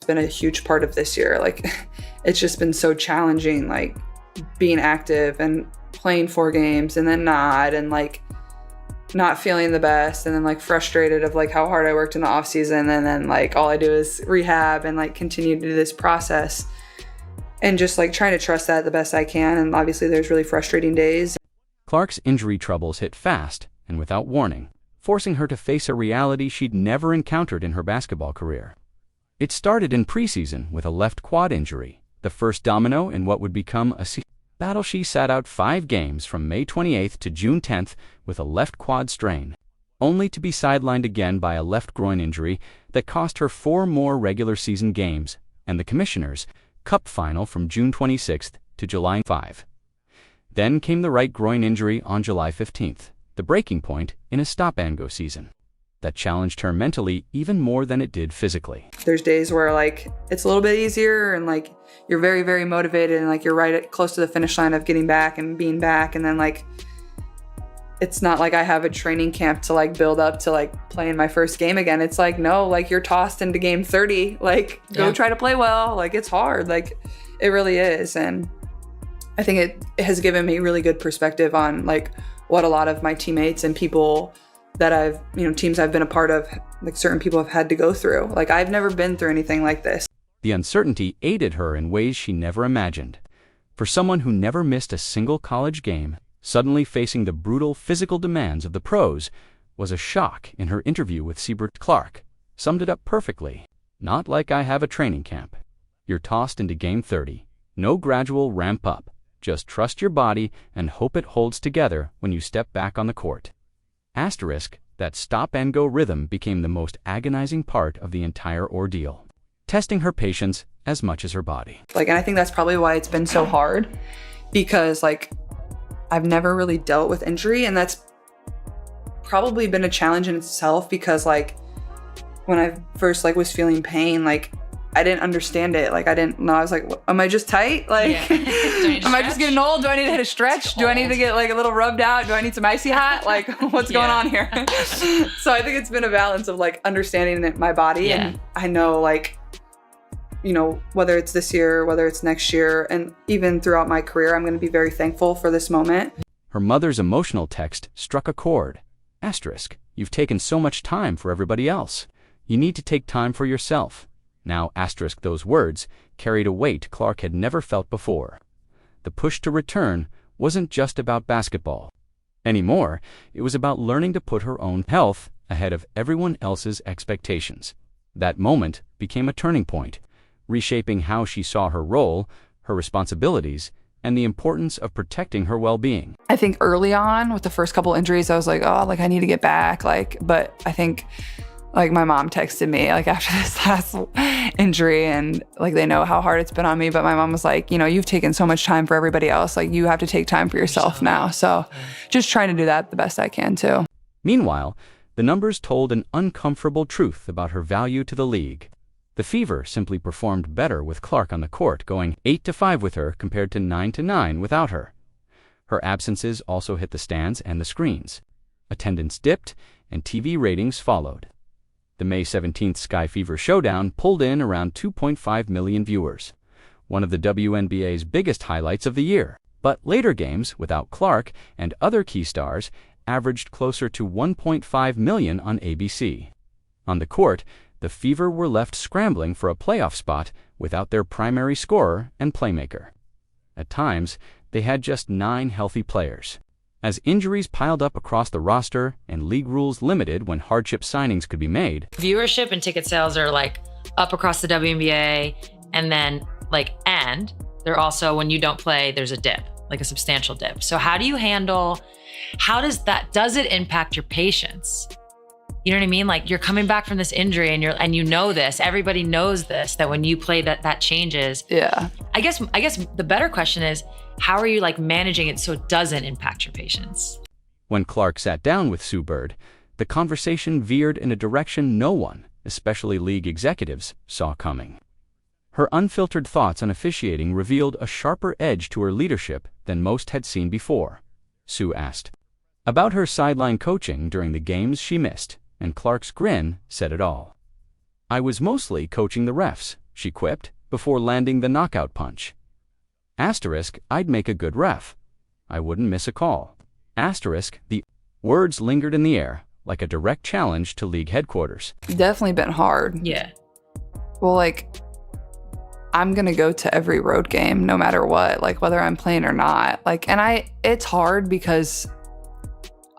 been a huge part of this year. Like, it's just been so challenging, like being active and playing 4 games and then not, and like not feeling the best, and then like frustrated of like how hard I worked in the off season, and then like all I do is rehab and like continue to do this process, and just like trying to trust that the best I can. And obviously there's really frustrating days. Clark's injury troubles hit fast and without warning, forcing her to face a reality she'd never encountered in her basketball career. It started in preseason with a left quad injury, the first domino in what would become a battle. She sat out 5 games from May 28th to June 10th with a left quad strain, only to be sidelined again by a left groin injury that cost her 4 more regular season games and the Commissioner's Cup final from June 26th to July 5. Then came the right groin injury on July 15th, the breaking point in a stop-and-go season that challenged her mentally even more than it did physically. There's days where like it's a little bit easier and like you're very, very motivated and like you're close to the finish line of getting back and being back, and then like it's not like I have a training camp to like build up to like playing my first game again. It's like, no, like you're tossed into game 30, like go try to play well. Like it's hard, like it really is. And I think it has given me really good perspective on like what a lot of my teammates and people that I've, teams I've been a part of, like certain people have had to go through. Like I've never been through anything like this. The uncertainty aided her in ways she never imagined. For someone who never missed a single college game, suddenly facing the brutal physical demands of the pros was a shock. In her interview with Seabrook, Clark summed it up perfectly. Not like I have a training camp. You're tossed into game 30. No gradual ramp up. Just trust your body and hope it holds together when you step back on the court. Asterisk, that stop-and-go rhythm became the most agonizing part of the entire ordeal, testing her patience as much as her body. Like, and I think that's probably why it's been so hard, because like I've never really dealt with injury, and that's probably been a challenge in itself, because like when I first like was feeling pain, like I didn't understand it. Like I didn't know. I was like, am I just tight? Like, am I just getting old? Do I need to hit a stretch? Do I need to get like a little rubbed out? Do I need some icy hot? Like what's going on here? So I think it's been a balance of like understanding my body. And I know like, whether it's this year, whether it's next year, and even throughout my career, I'm going to be very thankful for this moment. Her mother's emotional text struck a chord. Asterisk, you've taken so much time for everybody else. You need to take time for yourself. Now, asterisk, those words carried a weight Clark had never felt before. The push to return wasn't just about basketball. Anymore, it was about learning to put her own health ahead of everyone else's expectations. That moment became a turning point, reshaping how she saw her role, her responsibilities, and the importance of protecting her well-being. I think early on with the first couple injuries, I was like, oh, like I need to get back. But I think like my mom texted me like after this last injury, and like they know how hard it's been on me, but my mom was like, you've taken so much time for everybody else. Like you have to take time for yourself now. So just trying to do that the best I can too. Meanwhile, the numbers told an uncomfortable truth about her value to the league. The Fever simply performed better with Clark on the court, going 8-5 with her compared to 9-9 without her. Her absences also hit the stands and the screens. Attendance dipped, and TV ratings followed. The May 17th Sky Fever Showdown pulled in around 2.5 million viewers, one of the WNBA's biggest highlights of the year. But later games, without Clark and other key stars, averaged closer to 1.5 million on ABC. On the court, the Fever were left scrambling for a playoff spot without their primary scorer and playmaker. At times, they had just 9 healthy players. As injuries piled up across the roster and league rules limited when hardship signings could be made, viewership and ticket sales are like up across the WNBA, and then and they're also, when you don't play, there's a dip, like a substantial dip. So how do does it impact your patience? You know what I mean? Like you're coming back from this injury and you know this, everybody knows this, that when you play that changes. Yeah. I guess the better question is, how are you managing it so it doesn't impact your patience? When Clark sat down with Sue Bird, the conversation veered in a direction no one, especially league executives, saw coming. Her unfiltered thoughts on officiating revealed a sharper edge to her leadership than most had seen before. Sue asked about her sideline coaching during the games she missed, and Clark's grin said it all. I was mostly coaching the refs, she quipped before landing the knockout punch. Asterisk, I'd make a good ref. I wouldn't miss a call. Asterisk, the words lingered in the air like a direct challenge to league headquarters. Definitely been hard. Yeah. Well, like, I'm going to go to every road game no matter what, like whether I'm playing or not. Like, and it's hard because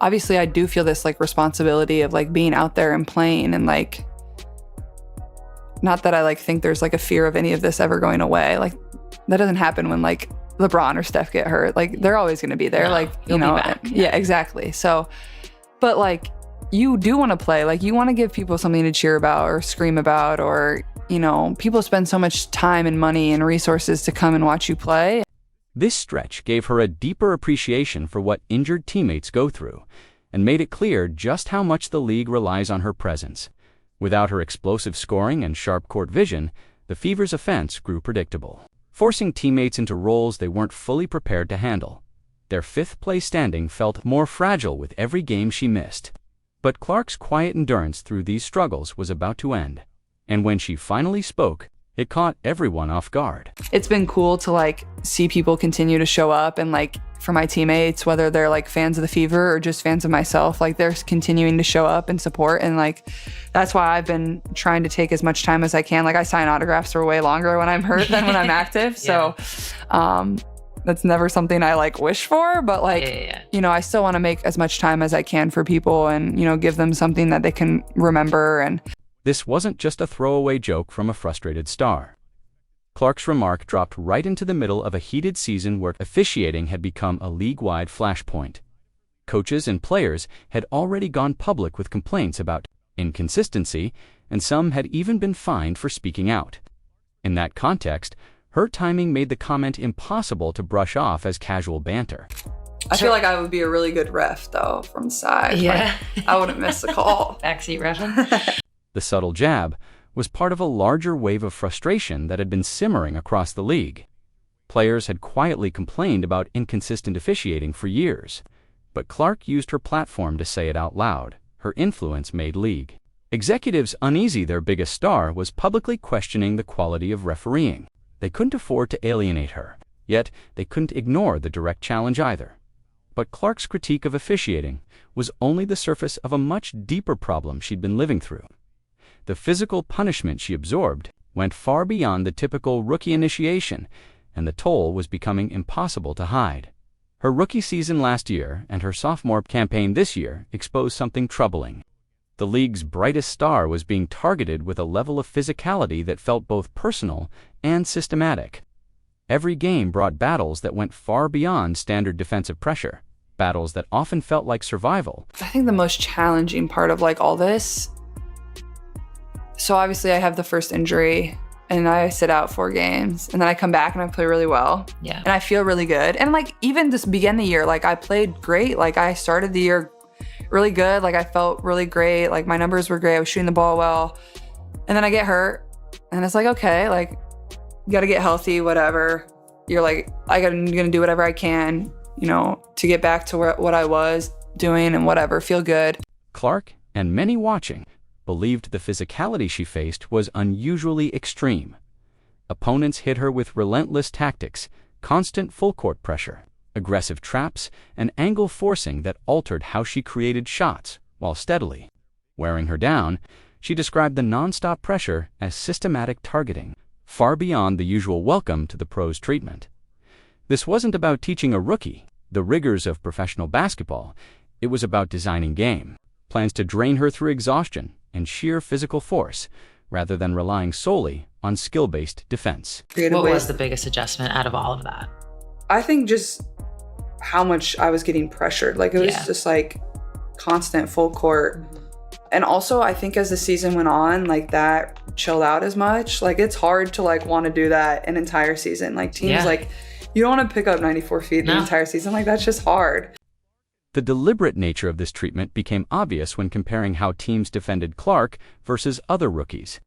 obviously I do feel this like responsibility of like being out there and playing, and like, not that I like think there's like a fear of any of this ever going away. Like, that doesn't happen when like LeBron or Steph get hurt. Like, they're always going to be there. No, like, you'll you know, be back. yeah, exactly. So, but like, you do want to play. Like, you want to give people something to cheer about or scream about, or, you know, people spend so much time and money and resources to come and watch you play. This stretch gave her a deeper appreciation for what injured teammates go through and made it clear just how much the league relies on her presence. Without her explosive scoring and sharp court vision, the Fever's offense grew predictable, forcing teammates into roles they weren't fully prepared to handle. Their fifth-place standing felt more fragile with every game she missed. But Clark's quiet endurance through these struggles was about to end. And when she finally spoke, it caught everyone off guard. It's been cool to like see people continue to show up, and like for my teammates, whether they're like fans of the Fever or just fans of myself, like they're continuing to show up and support. And like, that's why I've been trying to take as much time as I can. Like, I sign autographs for way longer when I'm hurt than when I'm active. Yeah. So, that's never something I like wish for, but like, you know, I still want to make as much time as I can for people and, you know, give them something that they can remember. And this wasn't just a throwaway joke from a frustrated star. Clark's remark dropped right into the middle of a heated season where officiating had become a league-wide flashpoint. Coaches and players had already gone public with complaints about inconsistency, and some had even been fined for speaking out. In that context, her timing made the comment impossible to brush off as casual banter. I feel like I would be a really good ref, though, from the side. Yeah. Like, I wouldn't miss the call. Backseat reffing. The subtle jab was part of a larger wave of frustration that had been simmering across the league. Players had quietly complained about inconsistent officiating for years, but Clark used her platform to say it out loud. Her influence made league executives uneasy. Their biggest star was publicly questioning the quality of refereeing. They couldn't afford to alienate her, yet they couldn't ignore the direct challenge either. But Clark's critique of officiating was only the surface of a much deeper problem she'd been living through. The physical punishment she absorbed went far beyond the typical rookie initiation, and the toll was becoming impossible to hide. Her rookie season last year and her sophomore campaign this year exposed something troubling. The league's brightest star was being targeted with a level of physicality that felt both personal and systematic. Every game brought battles that went far beyond standard defensive pressure, battles that often felt like survival. I think the most challenging part of like all this, so obviously I have the first injury and I sit out 4 games, and then I come back and I play really well. Yeah. And I feel really good. And like, even just begin the year, like I played great. Like, I started the year really good. Like, I felt really great. Like, my numbers were great. I was shooting the ball well. And then I get hurt, and it's like, okay, like, you got to get healthy, whatever. You're like, I'm going to do whatever I can, you know, to get back to what I was doing and whatever, feel good. Clark, and many watching, believed the physicality she faced was unusually extreme. Opponents hit her with relentless tactics, constant full-court pressure, aggressive traps, and angle forcing that altered how she created shots while steadily wearing her down. She described the nonstop pressure as systematic targeting, far beyond the usual welcome to the pros treatment. This wasn't about teaching a rookie the rigors of professional basketball. It was about designing game plans to drain her through exhaustion and sheer physical force, rather than relying solely on skill-based defense. What was the biggest adjustment out of all of that? I think just how much I was getting pressured. Like, it was just like constant full court. And also, I think as the season went on, like, that chilled out as much. Like, it's hard to like want to do that an entire season. Like, teams like, you don't want to pick up 94 feet the entire season. Like, that's just hard. The deliberate nature of this treatment became obvious when comparing how teams defended Clark versus other rookies.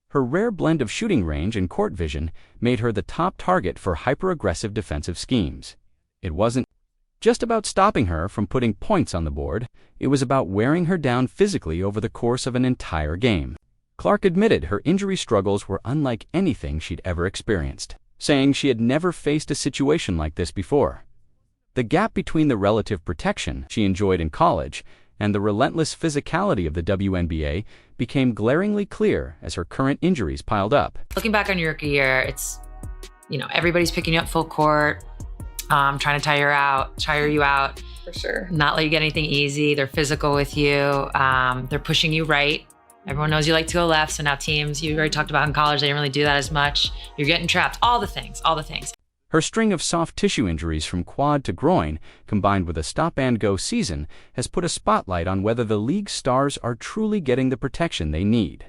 Her rare blend of shooting range and court vision made her the top target for hyper-aggressive defensive schemes. It wasn't just about stopping her from putting points on the board. It was about wearing her down physically over the course of an entire game. Clark admitted her injury struggles were unlike anything she'd ever experienced, saying she had never faced a situation like this before. The gap between the relative protection she enjoyed in college and the relentless physicality of the WNBA became glaringly clear as her current injuries piled up. Looking back on your rookie year, it's, everybody's picking you up full court, trying to tire you out. For sure. Not let you get anything easy. They're physical with you. They're pushing you right. Everyone knows you like to go left. So now teams, you already talked about in college, they didn't really do that as much. You're getting trapped. All the things. Her string of soft tissue injuries from quad to groin, combined with a stop-and-go season, has put a spotlight on whether the league's stars are truly getting the protection they need.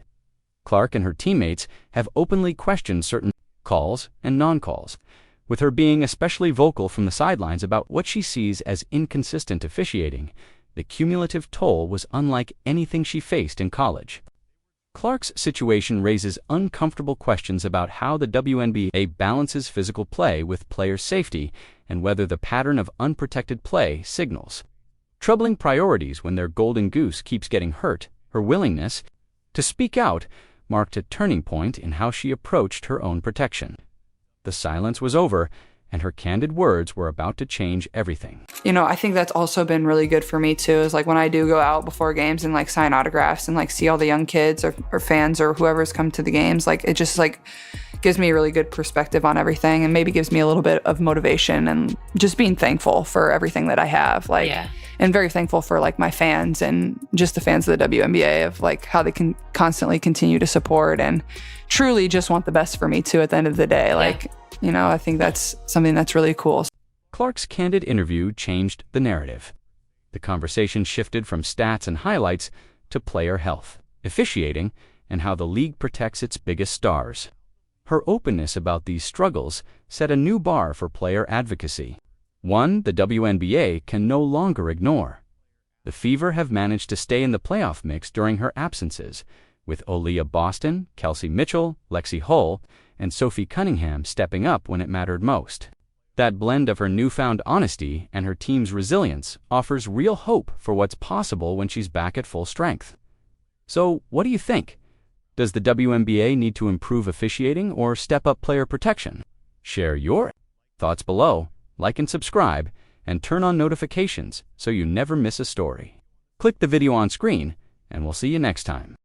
Clark and her teammates have openly questioned certain calls and non-calls, with her being especially vocal from the sidelines about what she sees as inconsistent officiating. The cumulative toll was unlike anything she faced in college. Clark's situation raises uncomfortable questions about how the WNBA balances physical play with player safety and whether the pattern of unprotected play signals troubling priorities when their golden goose keeps getting hurt. Her willingness to speak out marked a turning point in how she approached her own protection. The silence was over, and her candid words were about to change everything. I think that's also been really good for me too, is like when I do go out before games and like sign autographs and like see all the young kids or fans or whoever's come to the games, like it just like gives me a really good perspective on everything and maybe gives me a little bit of motivation and just being thankful for everything that I have. And very thankful for like my fans and just the fans of the WNBA, of like how they can constantly continue to support and truly just want the best for me too at the end of the day. I think that's something that's really cool. Clark's candid interview changed the narrative. The conversation shifted from stats and highlights to player health, officiating, and how the league protects its biggest stars. Her openness about these struggles set a new bar for player advocacy, one the WNBA can no longer ignore. The Fever have managed to stay in the playoff mix during her absences, with Aaliyah Boston, Kelsey Mitchell, Lexi Hull, and Sophie Cunningham stepping up when it mattered most. That blend of her newfound honesty and her team's resilience offers real hope for what's possible when she's back at full strength. So, what do you think? Does the WNBA need to improve officiating or step up player protection? Share your thoughts below, like and subscribe, and turn on notifications so you never miss a story. Click the video on screen, and we'll see you next time.